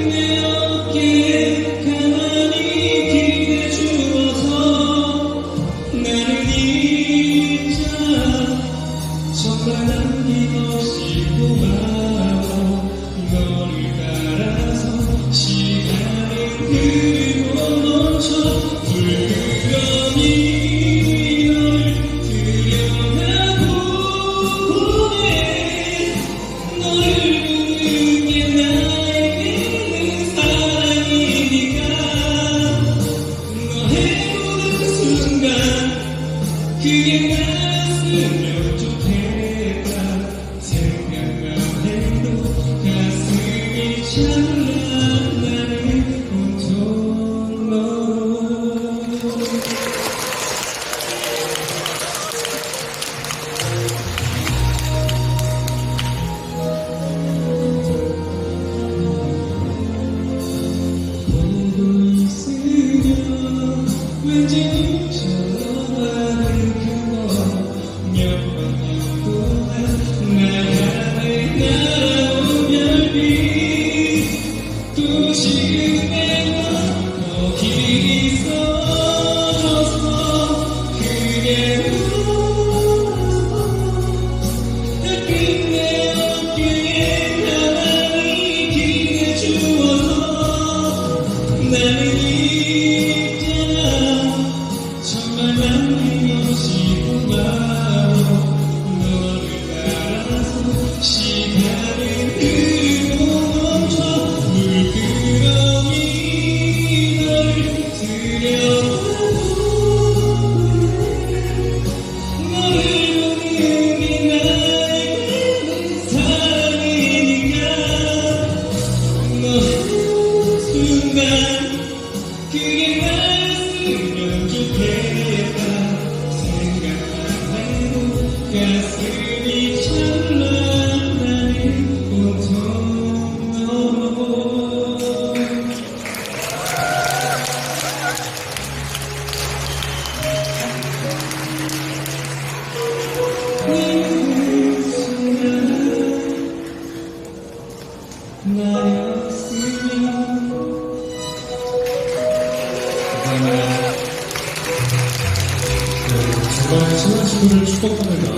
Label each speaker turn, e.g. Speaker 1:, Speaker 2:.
Speaker 1: 내 어깨에 가만히 기대 주어서 나를 잊잖아. 정말 남김없이 고마워. 너를 따라서 시간이 흐르고 멈춰 불끄러미 널 들여다보네. 너를 보는 게 나에게는 사랑이니까. 너 해보는 순간 그게 나였으면 좋겠다. 생각만 해도 가슴이 찬란. 나는 온통 너로. 보고 있으면 왠지 눈처럼 아득하고 몇 번 동안 날 향해 날아온 별빛. 또 지금 내가 거기 있어서 그게 끝내 어깨에 가만히 기대 주어서 나는 있잖아. 정말 남김없이 고마워. 너를 따라서 시간은 흐르고 멈춰 물끄러미 너를 들여다보네. 너를 보는 게 나에게는 사랑이니까. 너 순간 그게 나였으면 좋겠다. 생각만 해도 가슴이 찬란. 나는 온통 너로. 그 순간 나였으면.
Speaker 2: 정말 친한 친구를 축복하는 날.